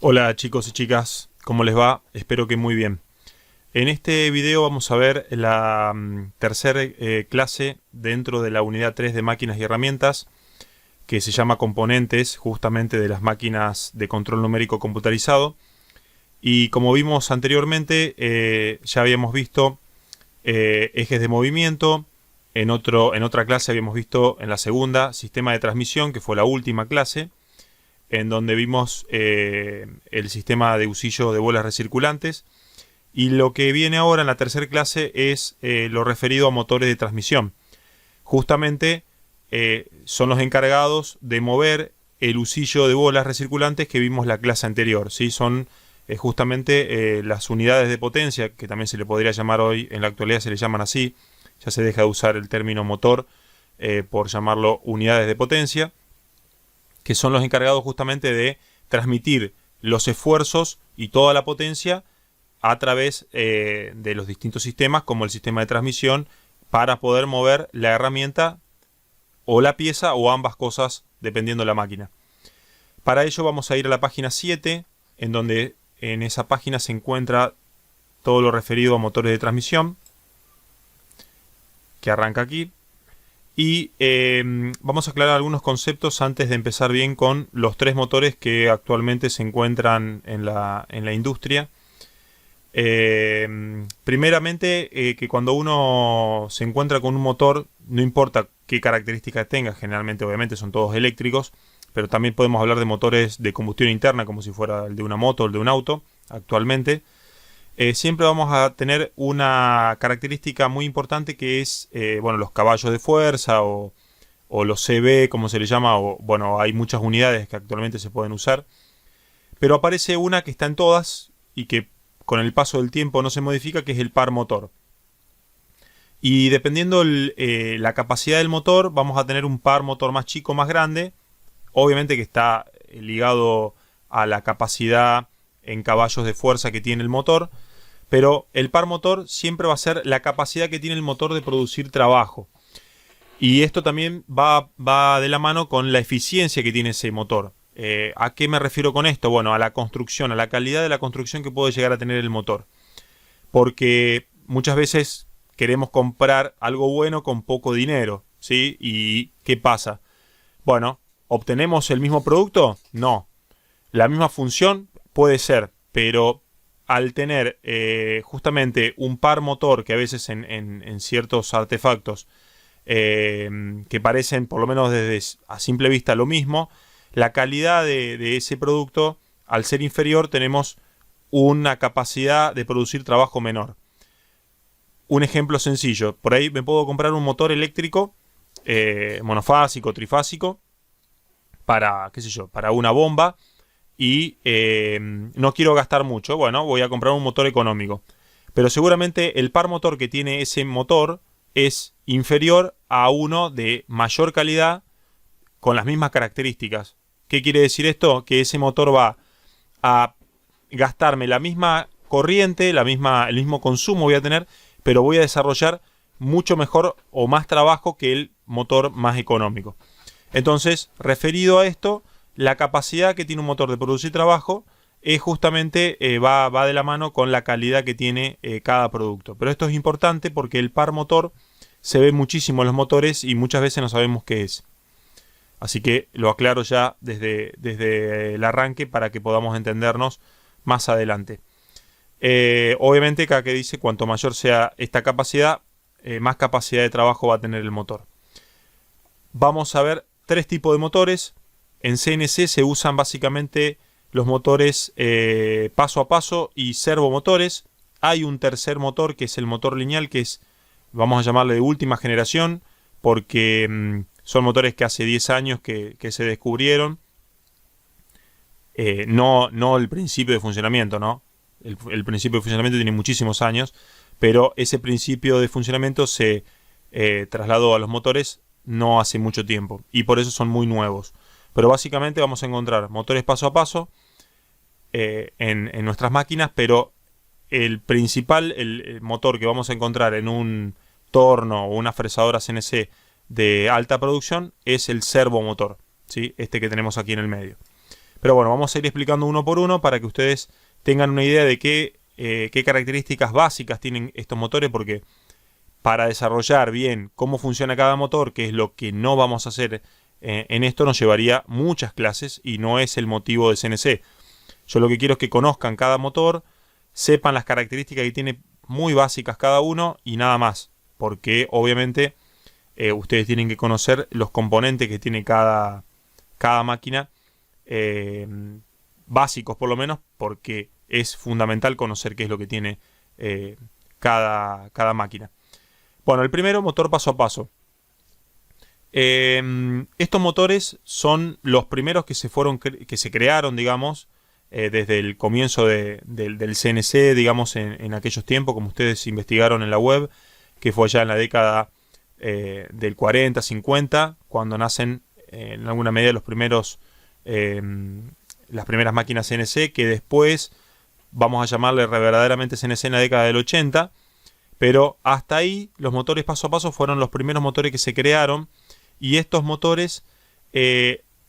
Hola chicos y chicas, ¿cómo les va? Espero que muy bien. En este video vamos a ver la tercera clase dentro de la unidad 3 de máquinas y herramientas, que se llama componentes justamente de las máquinas de control numérico computarizado. Y como vimos anteriormente, ya habíamos visto ejes de movimiento. En otra clase habíamos visto, en la segunda, sistema de transmisión, que fue la última clase, en donde vimos el sistema de usillo de bolas recirculantes. Y lo que viene ahora en la tercera clase es lo referido a motores de transmisión. Justamente son los encargados de mover el usillo de bolas recirculantes que vimos la clase anterior, ¿sí? Son justamente las unidades de potencia, que también se le podría llamar hoy, en la actualidad se le llaman así, ya se deja de usar el término motor por llamarlo unidades de potencia, que son los encargados justamente de transmitir los esfuerzos y toda la potencia a través de los distintos sistemas, como el sistema de transmisión, para poder mover la herramienta o la pieza o ambas cosas, dependiendo de la máquina. Para ello vamos a ir a la página 7, en donde en esa página se encuentra todo lo referido a motores de transmisión, que arranca aquí. Y vamos a aclarar algunos conceptos antes de empezar bien con los tres motores que actualmente se encuentran en la industria. Primeramente, que cuando uno se encuentra con un motor, no importa qué características tenga, generalmente obviamente son todos eléctricos, pero también podemos hablar de motores de combustión interna como si fuera el de una moto o el de un auto actualmente. Siempre vamos a tener una característica muy importante que es bueno, los caballos de fuerza o los CB, como se le llama, o bueno, hay muchas unidades que actualmente se pueden usar, pero aparece una que está en todas y que con el paso del tiempo no se modifica, que es el par motor. Y dependiendo la capacidad del motor, vamos a tener un par motor más chico, más grande, obviamente que está ligado a la capacidad en caballos de fuerza que tiene el motor, pero el par motor siempre va a ser la capacidad que tiene el motor de producir trabajo. Y esto también va de la mano con la eficiencia que tiene ese motor. ¿A qué me refiero con esto? Bueno, a la construcción, a la calidad de la construcción que puede llegar a tener el motor. Porque muchas veces queremos comprar algo bueno con poco dinero, ¿sí? ¿Y qué pasa? Bueno, ¿obtenemos el mismo producto? No. La misma función puede ser, pero al tener justamente un par motor que a veces en ciertos artefactos que parecen por lo menos desde a simple vista lo mismo, la calidad de ese producto, al ser inferior, tenemos una capacidad de producir trabajo menor. Un ejemplo sencillo, por ahí me puedo comprar un motor eléctrico monofásico, trifásico, para, qué sé yo, para una bomba, y no quiero gastar mucho. Bueno, voy a comprar un motor económico, pero seguramente el par motor que tiene ese motor es inferior a uno de mayor calidad con las mismas características. ¿Qué quiere decir esto? Que ese motor va a gastarme la misma corriente, el mismo consumo voy a tener, pero voy a desarrollar mucho mejor o más trabajo que el motor más económico. Entonces, referido a esto, la capacidad que tiene un motor de producir trabajo es justamente va de la mano con la calidad que tiene cada producto. Pero esto es importante porque el par motor se ve muchísimo en los motores y muchas veces no sabemos qué es. Así que lo aclaro ya desde el arranque para que podamos entendernos más adelante. Obviamente acá que dice cuanto mayor sea esta capacidad, más capacidad de trabajo va a tener el motor. Vamos a ver tres tipos de motores. En CNC se usan básicamente los motores paso a paso y servomotores. Hay un tercer motor que es el motor lineal, que es, vamos a llamarle de última generación, porque son motores que hace 10 años que se descubrieron. No el principio de funcionamiento, ¿no? El principio de funcionamiento tiene muchísimos años, pero ese principio de funcionamiento se trasladó a los motores no hace mucho tiempo y por eso son muy nuevos. Pero básicamente vamos a encontrar motores paso a paso en nuestras máquinas, pero el principal, el motor que vamos a encontrar en un torno o una fresadora CNC de alta producción es el servomotor, ¿sí? Este que tenemos aquí en el medio. Pero bueno, vamos a ir explicando uno por uno para que ustedes tengan una idea de qué características básicas tienen estos motores, porque para desarrollar bien cómo funciona cada motor, que es lo que no vamos a hacer en esto, nos llevaría muchas clases y no es el motivo de CNC. Yo lo que quiero es que conozcan cada motor, sepan las características que tiene muy básicas cada uno y nada más, porque obviamente ustedes tienen que conocer los componentes que tiene cada máquina, básicos por lo menos, porque es fundamental conocer qué es lo que tiene cada máquina. Bueno, el primero, motor paso a paso. Estos motores son los primeros que se crearon, digamos, desde el comienzo del CNC, digamos, en aquellos tiempos, como ustedes investigaron en la web, que fue ya en la década del 40, 50, cuando nacen en alguna medida las primeras máquinas CNC, que después vamos a llamarle verdaderamente CNC en la década del 80, pero hasta ahí los motores paso a paso fueron los primeros motores que se crearon, y estos motores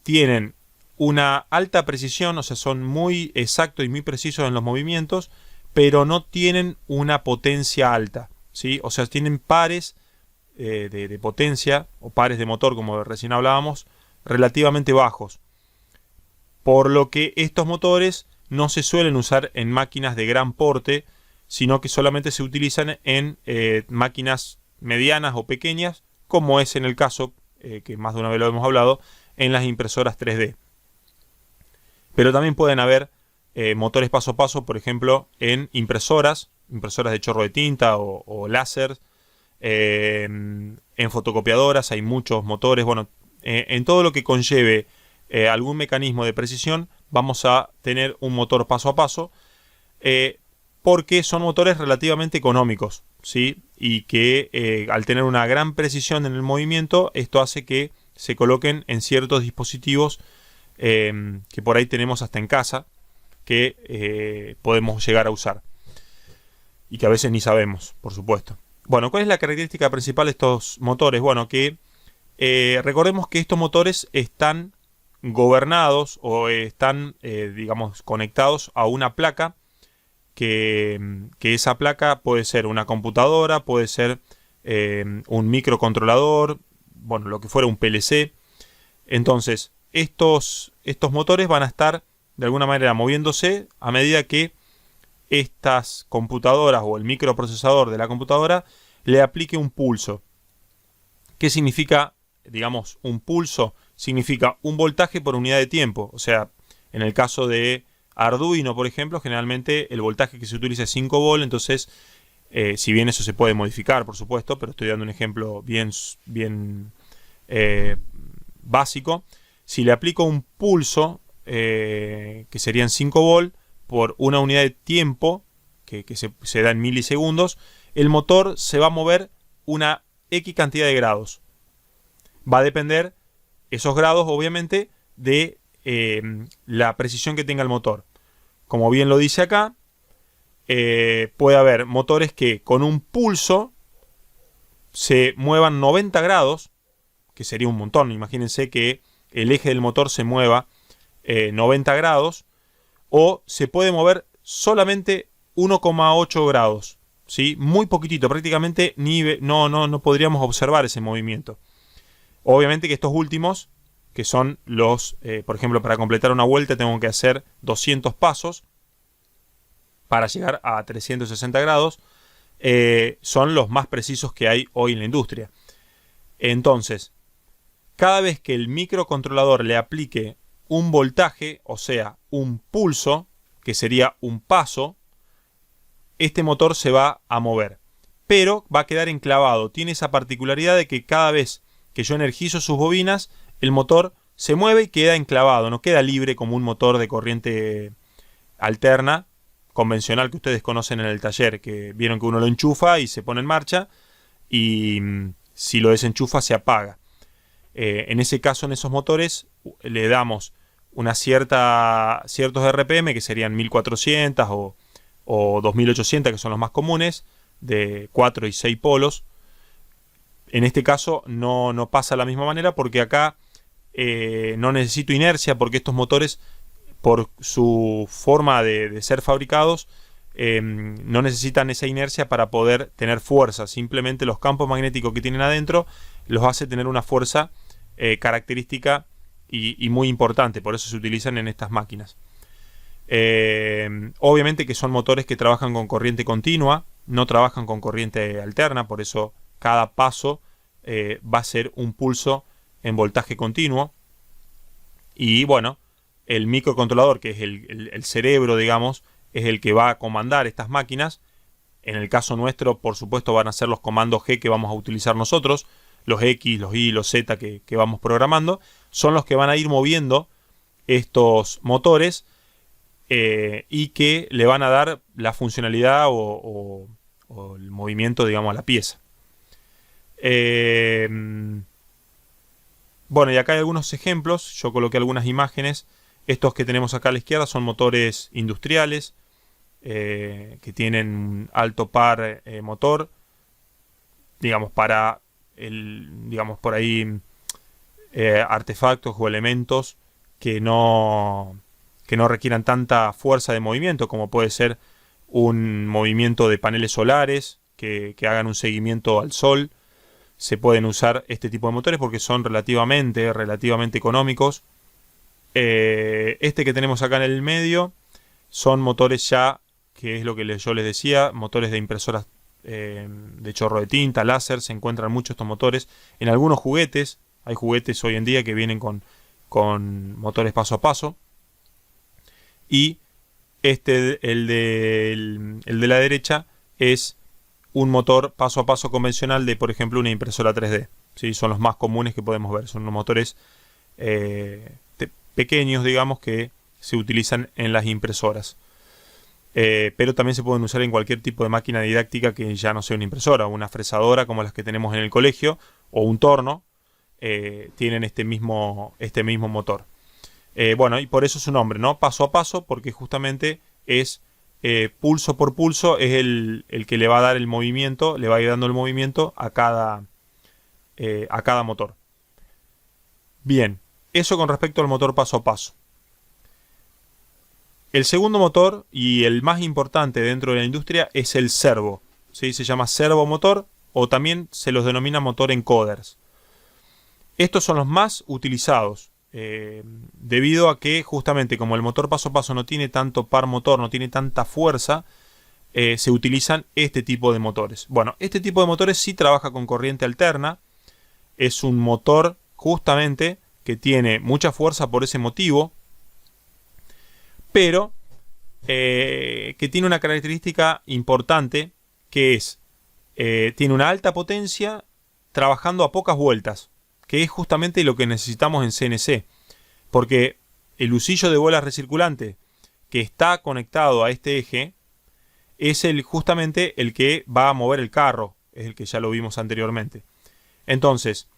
tienen una alta precisión, o sea, son muy exactos y muy precisos en los movimientos, pero no tienen una potencia alta, ¿sí? O sea, tienen pares de potencia o pares de motor, como recién hablábamos, relativamente bajos. Por lo que estos motores no se suelen usar en máquinas de gran porte, sino que solamente se utilizan en máquinas medianas o pequeñas, como es en el caso, que más de una vez lo hemos hablado, en las impresoras 3D. Pero también pueden haber motores paso a paso, por ejemplo, en impresoras de chorro de tinta o láser, en fotocopiadoras hay muchos motores. Bueno, en todo lo que conlleve algún mecanismo de precisión, vamos a tener un motor paso a paso, porque son motores relativamente económicos, ¿sí? Y que al tener una gran precisión en el movimiento, esto hace que se coloquen en ciertos dispositivos que por ahí tenemos hasta en casa, que podemos llegar a usar y que a veces ni sabemos, por supuesto. Bueno, ¿cuál es la característica principal de estos motores? Bueno, que recordemos que estos motores están gobernados o están, digamos, conectados a una placa, que esa placa puede ser una computadora, puede ser un microcontrolador, bueno, lo que fuera un PLC. Entonces, estos motores van a estar de alguna manera moviéndose a medida que estas computadoras o el microprocesador de la computadora le aplique un pulso. ¿Qué significa, digamos, un pulso? Significa un voltaje por unidad de tiempo. O sea, en el caso de Arduino, por ejemplo, generalmente el voltaje que se utiliza es 5 volt, entonces, si bien eso se puede modificar, por supuesto, pero estoy dando un ejemplo bien básico. Si le aplico un pulso, que serían 5 volt, por una unidad de tiempo, que se da en milisegundos, el motor se va a mover una X cantidad de grados. Va a depender esos grados, obviamente, de la precisión que tenga el motor. Como bien lo dice acá, puede haber motores que con un pulso se muevan 90 grados, que sería un montón. Imagínense que el eje del motor se mueva 90 grados, o se puede mover solamente 1,8 grados, ¿sí? Muy poquitito, prácticamente no podríamos observar ese movimiento. Obviamente que estos últimos, que son los, por ejemplo, para completar una vuelta tengo que hacer 200 pasos para llegar a 360 grados, son los más precisos que hay hoy en la industria. Entonces, cada vez que el microcontrolador le aplique un voltaje, o sea, un pulso, que sería un paso, este motor se va a mover, pero va a quedar enclavado. Tiene esa particularidad de que cada vez que yo energizo sus bobinas, el motor se mueve y queda enclavado, no queda libre como un motor de corriente alterna convencional que ustedes conocen en el taller, que vieron que uno lo enchufa y se pone en marcha, y si lo desenchufa se apaga. En ese caso, en esos motores le damos ciertos RPM, que serían 1400 o 2800, que son los más comunes, de 4 y 6 polos. En este caso no pasa de la misma manera, porque acá no necesito inercia, porque estos motores por su forma de ser fabricados, no necesitan esa inercia para poder tener fuerza. Simplemente los campos magnéticos que tienen adentro los hace tener una fuerza característica y muy importante. Por eso se utilizan en estas máquinas. Obviamente que son motores que trabajan con corriente continua, no trabajan con corriente alterna. Por eso cada paso va a ser un pulso en voltaje continuo. Y bueno, el microcontrolador, que es el cerebro, digamos, es el que va a comandar estas máquinas. En el caso nuestro, por supuesto, van a ser los comandos G que vamos a utilizar nosotros. Los X, los Y, los Z que vamos programando. Son los que van a ir moviendo estos motores y que le van a dar la funcionalidad o el movimiento, digamos, a la pieza. Bueno, y acá hay algunos ejemplos. Yo coloqué algunas imágenes. Estos que tenemos acá a la izquierda son motores industriales que tienen alto par motor, digamos, para digamos por ahí artefactos o elementos que no requieran tanta fuerza de movimiento, como puede ser un movimiento de paneles solares que hagan un seguimiento al sol. Se pueden usar este tipo de motores porque son relativamente económicos. Este que tenemos acá en el medio son motores ya, que es lo que yo les decía, motores de impresoras de chorro de tinta, láser. Se encuentran muchos estos motores en algunos juguetes. Hay juguetes hoy en día que vienen con motores paso a paso. Y el de la derecha es un motor paso a paso convencional de, por ejemplo, una impresora 3D. ¿Sí? Son los más comunes que podemos ver. Son unos motores pequeños, digamos, que se utilizan en las impresoras. Pero también se pueden usar en cualquier tipo de máquina didáctica que ya no sea una impresora. Una fresadora como las que tenemos en el colegio o un torno tienen este mismo motor. Bueno, y por eso su nombre, ¿no? Paso a paso, porque justamente es pulso por pulso, es el que le va a dar el movimiento, le va a ir dando el movimiento a cada motor. Bien, eso con respecto al motor paso a paso. El segundo motor y el más importante dentro de la industria es el servo. ¿Sí? Se llama servomotor o también se los denomina motor encoders. Estos son los más utilizados debido a que justamente como el motor paso a paso no tiene tanto par motor, no tiene tanta fuerza, se utilizan este tipo de motores. Bueno, este tipo de motores sí trabaja con corriente alterna. Es un motor justamente que tiene mucha fuerza por ese motivo, pero que tiene una característica importante, que es tiene una alta potencia trabajando a pocas vueltas, que es justamente lo que necesitamos en CNC, porque el husillo de bolas recirculante que está conectado a este eje es justamente el que va a mover el carro, es el que ya lo vimos anteriormente. Entonces,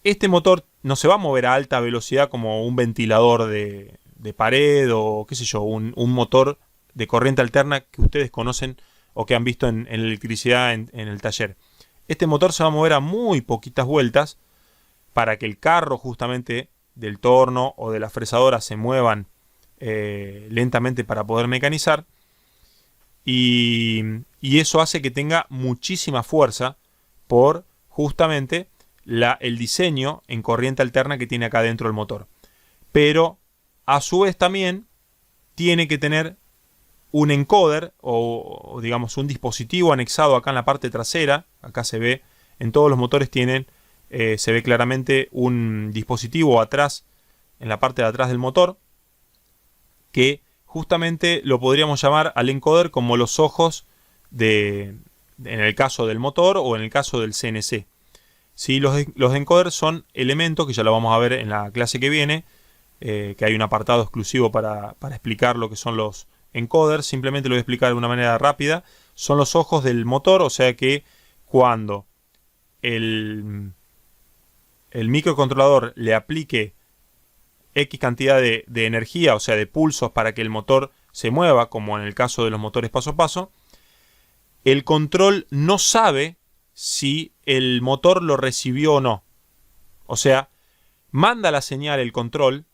este motor no se va a mover a alta velocidad como un ventilador de pared o qué sé yo, un motor de corriente alterna que ustedes conocen o que han visto en electricidad en el taller. Este motor se va a mover a muy poquitas vueltas para que el carro justamente del torno o de la fresadora se muevan lentamente para poder mecanizar, y eso hace que tenga muchísima fuerza por justamente el diseño en corriente alterna que tiene acá dentro el motor. Pero a su vez también tiene que tener un encoder o digamos un dispositivo anexado acá en la parte trasera. Acá se ve, en todos los motores se ve claramente un dispositivo atrás, en la parte de atrás del motor, que justamente lo podríamos llamar al encoder como los ojos en el caso del motor o en el caso del CNC. ¿Sí? Los encoders son elementos que ya lo vamos a ver en la clase que viene, que hay un apartado exclusivo para explicar lo que son los encoders. Simplemente lo voy a explicar de una manera rápida. Son los ojos del motor, o sea que cuando el microcontrolador le aplique X cantidad de energía, o sea de pulsos para que el motor se mueva, como en el caso de los motores paso a paso, el control no sabe si el motor lo recibió o no. O sea, manda la señal el control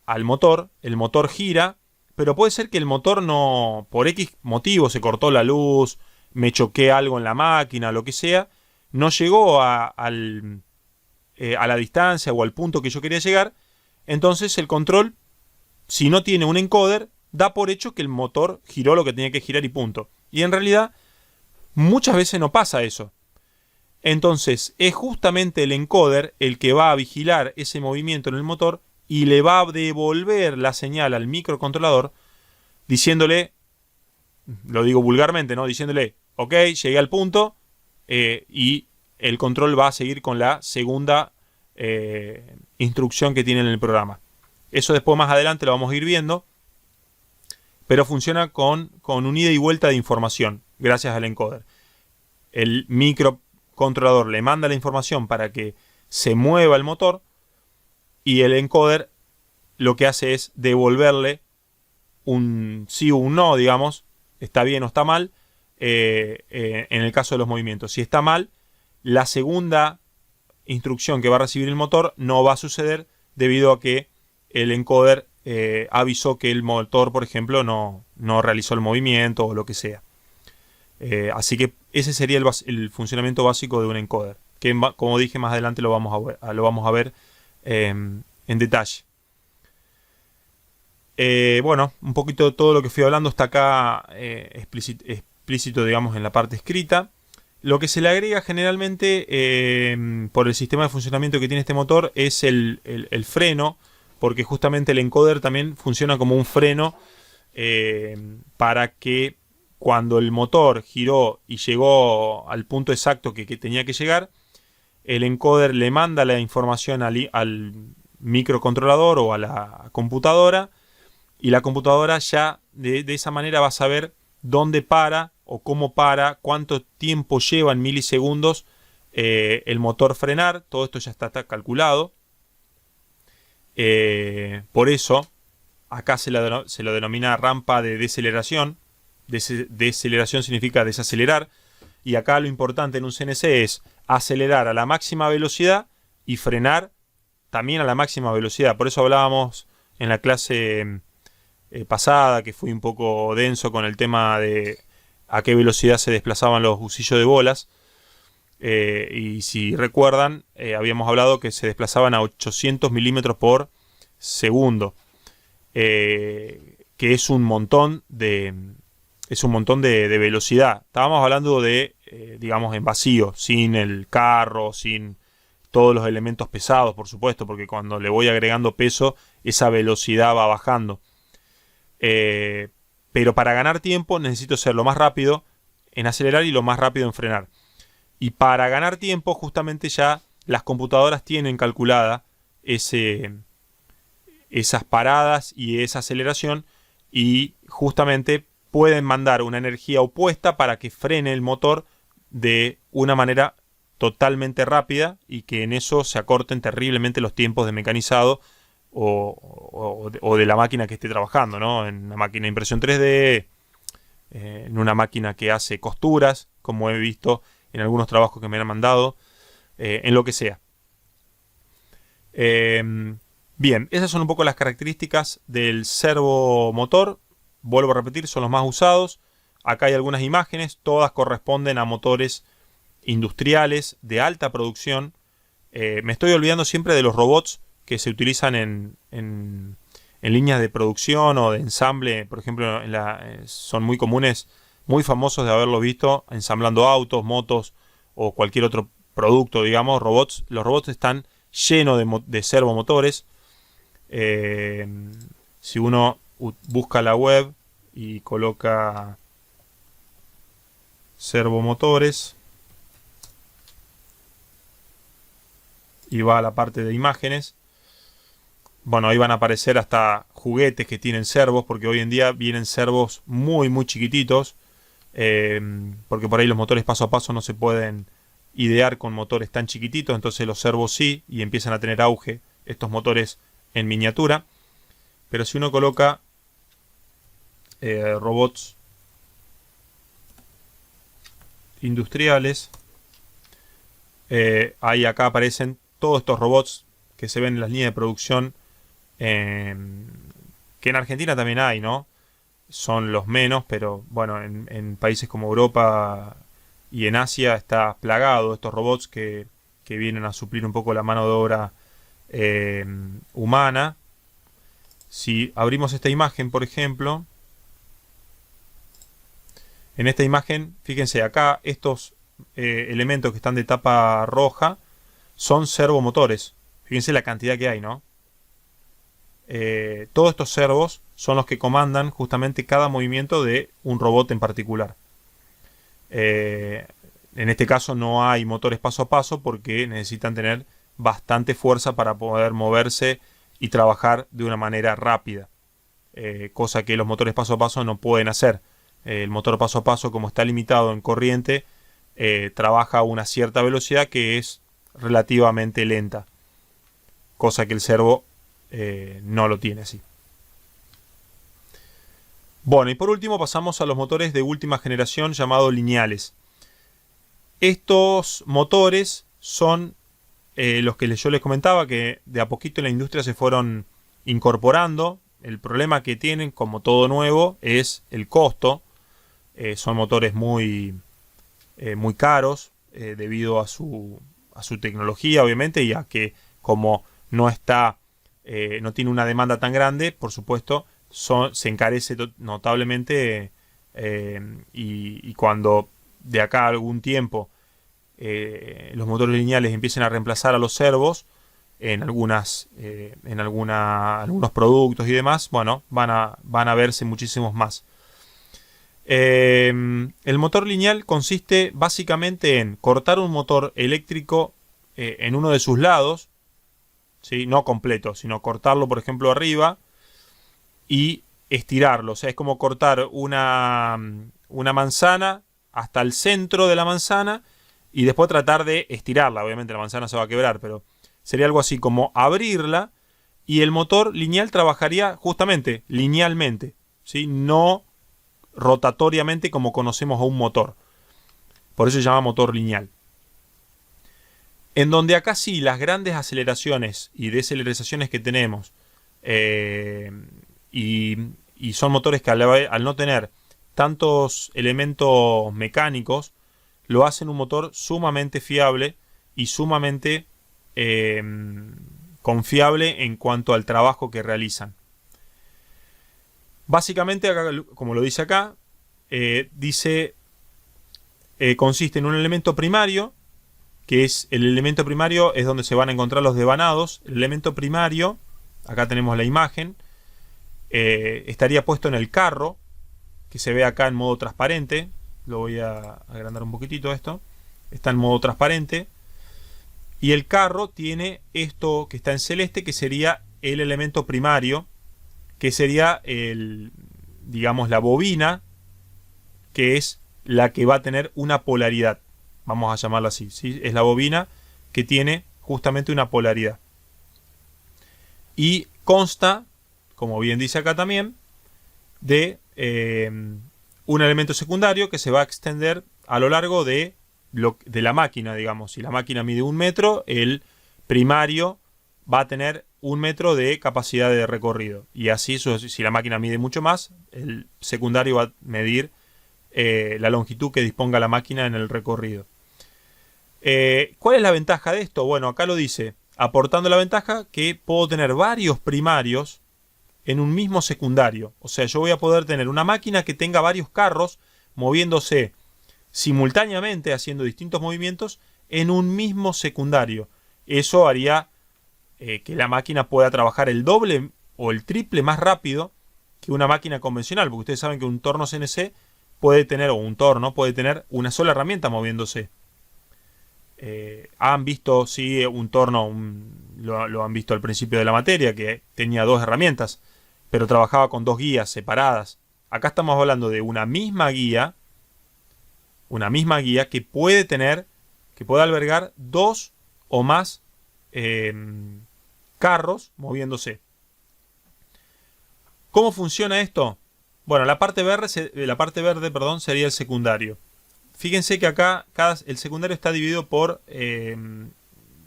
al motor, el motor gira, pero puede ser que el motor no, por X motivo, se cortó la luz, me choqué algo en la máquina, lo que sea, no llegó a la distancia o al punto que yo quería llegar. Entonces el control, si no tiene un encoder, da por hecho que el motor giró lo que tenía que girar y punto. Y en realidad muchas veces no pasa eso. Entonces es justamente el encoder el que va a vigilar ese movimiento en el motor y le va a devolver la señal al microcontrolador diciéndole, lo digo vulgarmente, ¿no? Diciéndole, ok, llegué al punto, y el control va a seguir con la segunda instrucción que tiene en el programa. Eso después más adelante lo vamos a ir viendo, pero funciona con un ida y vuelta de información gracias al encoder. El microcontrolador le manda la información para que se mueva el motor y el encoder lo que hace es devolverle un sí o un no, digamos, está bien o está mal, en el caso de los movimientos. Si está mal, la segunda instrucción que va a recibir el motor no va a suceder debido a que el encoder avisó que el motor, por ejemplo, no realizó el movimiento o lo que sea. Así que ese sería el funcionamiento básico de un encoder, que como dije más adelante lo vamos a ver en detalle. Bueno, un poquito de todo lo que fui hablando está acá explícito, digamos, en la parte escrita. Lo que se le agrega generalmente por el sistema de funcionamiento que tiene este motor es el freno, porque justamente el encoder también funciona como un freno para que cuando el motor giró y llegó al punto exacto que tenía que llegar, el encoder le manda la información al microcontrolador o a la computadora, y la computadora ya de esa manera va a saber dónde para o cómo para, cuánto tiempo lleva en milisegundos el motor frenar. Todo esto ya está calculado. Por eso acá se lo denomina rampa de deceleración. Deceleración significa desacelerar, y acá lo importante en un CNC es acelerar a la máxima velocidad y frenar también a la máxima velocidad. Por eso hablábamos en la clase pasada, que fui un poco denso con el tema de a qué velocidad se desplazaban los husillos de bolas, y si recuerdan, habíamos hablado que se desplazaban a 800 milímetros por segundo, que es un montón de velocidad. Estábamos hablando de, digamos, en vacío, sin el carro, sin todos los elementos pesados, por supuesto, porque cuando le voy agregando peso, esa velocidad va bajando. Pero para ganar tiempo necesito ser lo más rápido en acelerar y lo más rápido en frenar. Y para ganar tiempo, justamente ya las computadoras tienen calculada esas paradas y esa aceleración, y justamente pueden mandar una energía opuesta para que frene el motor de una manera totalmente rápida y que en eso se acorten terriblemente los tiempos de mecanizado o de la máquina que esté trabajando, ¿no? En una máquina de impresión 3D, en una máquina que hace costuras, como he visto en algunos trabajos que me han mandado, en lo que sea. Bien, esas son un poco las características del servomotor. Vuelvo a repetir, son los más usados. Acá hay algunas imágenes, todas corresponden a motores industriales de alta producción. Me estoy olvidando siempre de los robots que se utilizan en líneas de producción o de ensamble. Por ejemplo, son muy comunes, muy famosos de haberlos visto ensamblando autos, motos o cualquier otro producto, digamos, robots. Los robots están llenos de servomotores. Si uno busca la web y coloca servomotores y va a la parte de imágenes, bueno, ahí van a aparecer hasta juguetes que tienen servos, porque hoy en día vienen servos muy muy chiquititos, porque por ahí los motores paso a paso no se pueden idear con motores tan chiquititos. Entonces los servos sí, y empiezan a tener auge estos motores en miniatura. Pero si uno coloca robots industriales, ahí acá aparecen todos estos robots que se ven en las líneas de producción eh, que en Argentina también hay, ¿no? Son los menos, pero bueno, en países como Europa y en Asia está plagado estos robots que vienen a suplir un poco la mano de obra eh, humana. Si abrimos esta imagen, por ejemplo, en esta imagen, fíjense acá, estos elementos que están de tapa roja son servomotores. Fíjense la cantidad que hay, ¿no? Todos estos servos son los que comandan justamente cada movimiento de un robot en particular. En este caso no hay motores paso a paso porque necesitan tener bastante fuerza para poder moverse y trabajar de una manera rápida, cosa que los motores paso a paso no pueden hacer. El motor paso a paso, como está limitado en corriente, trabaja a una cierta velocidad que es relativamente lenta, cosa que el servo no lo tiene así. Bueno, y por último pasamos a los motores de última generación llamados lineales. Estos motores son los que yo les comentaba, que de a poquito en la industria se fueron incorporando. El problema que tienen, como todo nuevo, es el costo. Son motores muy caros debido a su tecnología, obviamente, y a que como no tiene una demanda tan grande, por supuesto, se encarece notablemente y cuando de acá a algún tiempo los motores lineales empiecen a reemplazar a los servos en algunos productos y demás, bueno, van a verse muchísimos más. El motor lineal consiste básicamente en cortar un motor eléctrico en uno de sus lados, ¿sí? No completo, sino cortarlo, por ejemplo, arriba y estirarlo. O sea, es como cortar una manzana hasta el centro de la manzana y después tratar de estirarla. Obviamente la manzana se va a quebrar, pero sería algo así como abrirla, y el motor lineal trabajaría justamente linealmente, ¿sí? No rotatoriamente como conocemos a un motor. Por eso se llama motor lineal. En donde acá sí las grandes aceleraciones y deceleraciones que tenemos y son motores que al no tener tantos elementos mecánicos lo hacen un motor sumamente fiable y sumamente confiable en cuanto al trabajo que realizan. Básicamente, acá, como lo dice acá, consiste en un elemento primario, que es el elemento primario es donde se van a encontrar los devanados. El elemento primario, acá tenemos la imagen, estaría puesto en el carro, que se ve acá en modo transparente. Lo voy a agrandar un poquitito esto. Está en modo transparente. Y el carro tiene esto que está en celeste, que sería el elemento primario, que sería digamos, la bobina, que es la que va a tener una polaridad. Vamos a llamarla así, ¿sí? Es la bobina que tiene justamente una polaridad. Y consta, como bien dice acá también, de un elemento secundario que se va a extender a lo largo de la máquina, digamos. Si la máquina mide 1 metro, el primario va a tener 1 metro de capacidad de recorrido. Y así, si la máquina mide mucho más, el secundario va a medir la longitud que disponga la máquina en el recorrido. ¿Cuál es la ventaja de esto? Bueno, acá lo dice, aportando la ventaja que puedo tener varios primarios en un mismo secundario. O sea, yo voy a poder tener una máquina que tenga varios carros moviéndose simultáneamente, haciendo distintos movimientos en un mismo secundario. Eso haría que la máquina pueda trabajar el doble o el triple más rápido que una máquina convencional, porque ustedes saben que un torno CNC puede tener, o un torno puede tener una sola herramienta moviéndose. Han visto, sí, un torno, lo han visto al principio de la materia, que tenía 2 herramientas, pero trabajaba con 2 guías separadas. Acá estamos hablando de una misma guía que puede albergar 2 o más carros moviéndose. ¿Cómo funciona esto? Bueno, la parte verde, sería el secundario. Fíjense que acá el secundario está dividido por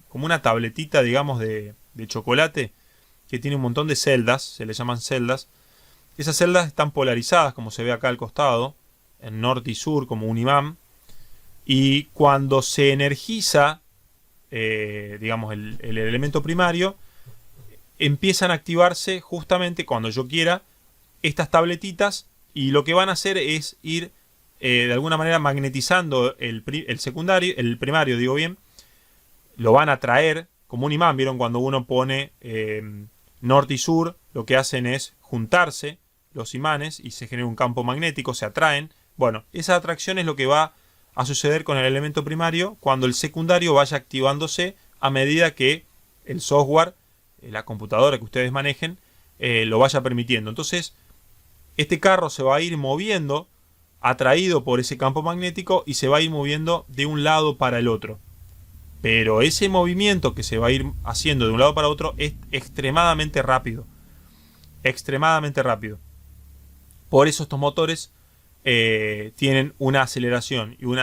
como una tabletita, digamos, de chocolate. que tiene un montón de celdas, se le llaman celdas. Esas celdas están polarizadas, como se ve acá al costado, en norte y sur, como un imán. Y cuando se energiza, digamos, el elemento primario, empiezan a activarse justamente cuando yo quiera estas tabletitas, y lo que van a hacer es ir de alguna manera magnetizando el secundario, el primario, digo bien, lo van a traer como un imán. Vieron cuando uno pone norte y sur, lo que hacen es juntarse los imanes y se genera un campo magnético, se atraen. Bueno, esa atracción es lo que va a suceder con el elemento primario cuando el secundario vaya activándose a medida que el software, la computadora que ustedes manejen, lo vaya permitiendo. Entonces, este carro se va a ir moviendo, atraído por ese campo magnético, y se va a ir moviendo de un lado para el otro. Pero ese movimiento que se va a ir haciendo de un lado para otro es extremadamente rápido. Extremadamente rápido. Por eso estos motores tienen una aceleración y un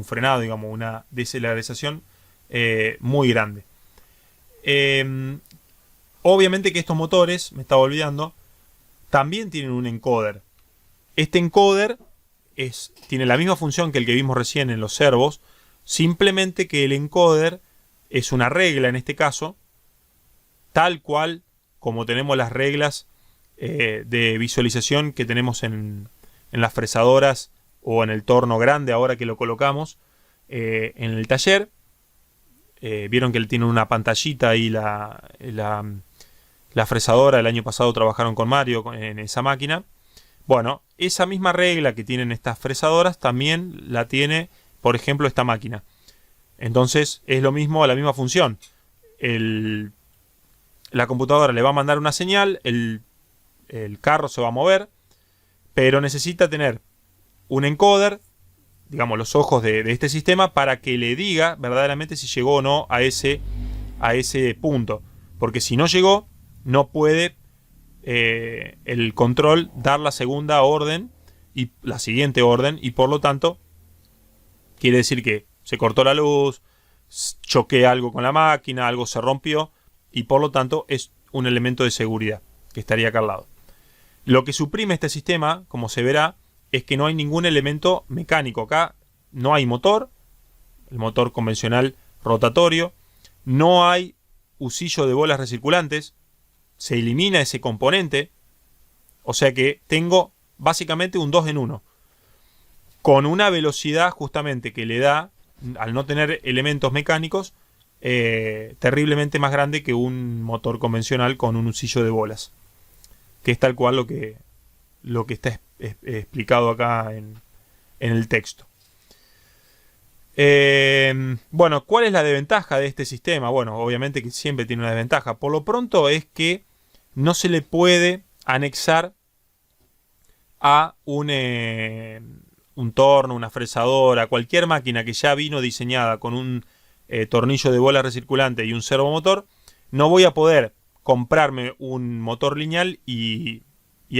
frenado, digamos, una deceleración muy grande. Obviamente que estos motores, me estaba olvidando, también tienen un encoder. Este encoder tiene la misma función que el que vimos recién en los servos, simplemente que el encoder es una regla en este caso, tal cual como tenemos las reglas de visualización que tenemos en las fresadoras o en el torno grande ahora que lo colocamos en el taller. Vieron que él tiene una pantallita ahí, la fresadora. El año pasado trabajaron con Mario en esa máquina. Bueno, esa misma regla que tienen estas fresadoras también la tiene, por ejemplo, esta máquina. Entonces es lo mismo, la misma función. La computadora le va a mandar una señal, el carro se va a mover, pero necesita tener un encoder, digamos, los ojos de este sistema, para que le diga verdaderamente si llegó o no a ese punto. Porque si no llegó, no puede el control dar la segunda orden y la siguiente orden, y por lo tanto quiere decir que se cortó la luz, choqué algo con la máquina, algo se rompió, y por lo tanto es un elemento de seguridad que estaría acá al lado. Lo que suprime este sistema, como se verá, es que no hay ningún elemento mecánico. Acá no hay motor, el motor convencional rotatorio, no hay husillo de bolas recirculantes, se elimina ese componente, o sea que tengo básicamente un 2 en 1, con una velocidad justamente que le da, al no tener elementos mecánicos, terriblemente más grande que un motor convencional con un husillo de bolas, que es tal cual lo que está explicado acá en el texto. Bueno, ¿cuál es la desventaja de este sistema? Bueno, obviamente que siempre tiene una desventaja. Por lo pronto es que no se le puede anexar a un torno, una fresadora, cualquier máquina que ya vino diseñada con un tornillo de bola recirculante y un servomotor. No voy a poder comprarme un motor lineal y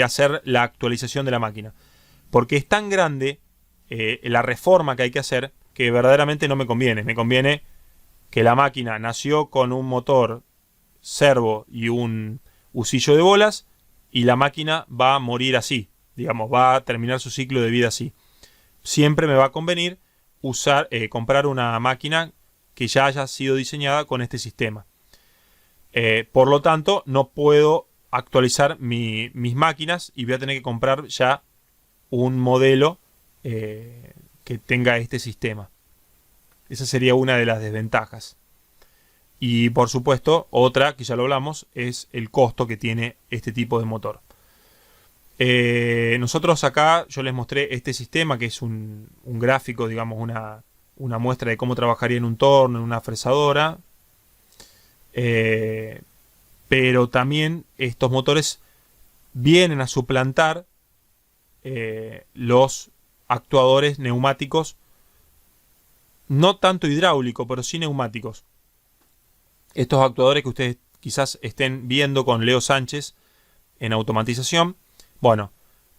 hacer la actualización de la máquina, porque es tan grande la reforma que hay que hacer, que verdaderamente no me conviene. Me conviene que la máquina nació con un motor servo y un husillo de bolas, y la máquina va a morir así, digamos, va a terminar su ciclo de vida así. Siempre me va a convenir comprar una máquina que ya haya sido diseñada con este sistema. Por lo tanto, no puedo actualizar mis máquinas, y voy a tener que comprar ya un modelo que tenga este sistema. Esa sería una de las desventajas. Y por supuesto, otra que ya lo hablamos es el costo que tiene este tipo de motor. Nosotros acá yo les mostré este sistema, que es un gráfico, digamos, una muestra de cómo trabajaría en un torno, en una fresadora. Pero también estos motores vienen a suplantar los actuadores neumáticos, no tanto hidráulicos, pero sí neumáticos. Estos actuadores que ustedes quizás estén viendo con Leo Sánchez en automatización. Bueno,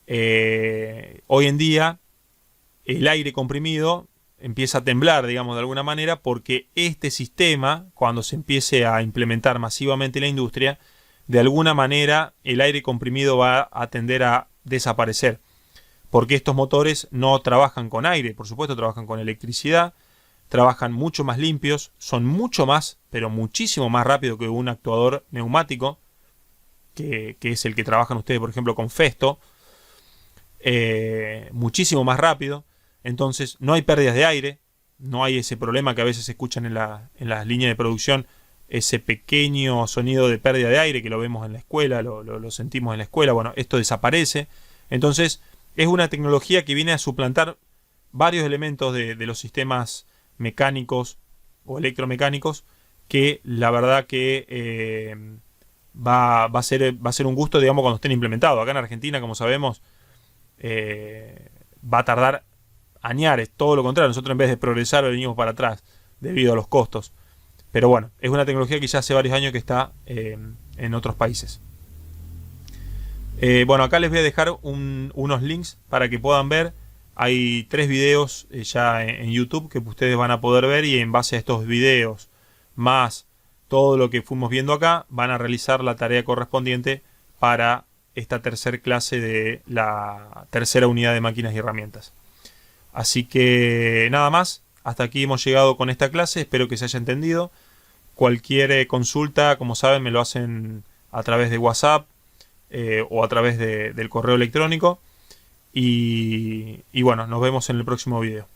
hoy en día el aire comprimido empieza a temblar, digamos, de alguna manera, porque este sistema, cuando se empiece a implementar masivamente en la industria, de alguna manera el aire comprimido va a tender a desaparecer. Porque estos motores no trabajan con aire, por supuesto trabajan con electricidad, trabajan mucho más limpios, son mucho más, pero muchísimo más rápido que un actuador neumático, que es el que trabajan ustedes, por ejemplo, con Festo, muchísimo más rápido. Entonces no hay pérdidas de aire, no hay ese problema que a veces se escuchan en las líneas de producción, ese pequeño sonido de pérdida de aire que lo vemos en la escuela, lo sentimos en la escuela. Bueno, esto desaparece. Entonces es una tecnología que viene a suplantar varios elementos de los sistemas mecánicos o electromecánicos, que la verdad que va a ser un gusto, digamos, cuando estén implementados. Acá en Argentina, como sabemos, va a tardar añares, todo lo contrario. Nosotros, en vez de progresar, venimos para atrás debido a los costos. Pero bueno, es una tecnología que ya hace varios años que está en otros países. Bueno, acá les voy a dejar unos links para que puedan ver. Hay 3 videos ya en YouTube que ustedes van a poder ver, y en base a estos videos más todo lo que fuimos viendo acá, van a realizar la tarea correspondiente para esta tercera clase de la tercera unidad de máquinas y herramientas. Así que nada más, hasta aquí hemos llegado con esta clase, espero que se haya entendido. Cualquier consulta, como saben, me lo hacen a través de WhatsApp o a través del correo electrónico. Y bueno, nos vemos en el próximo video.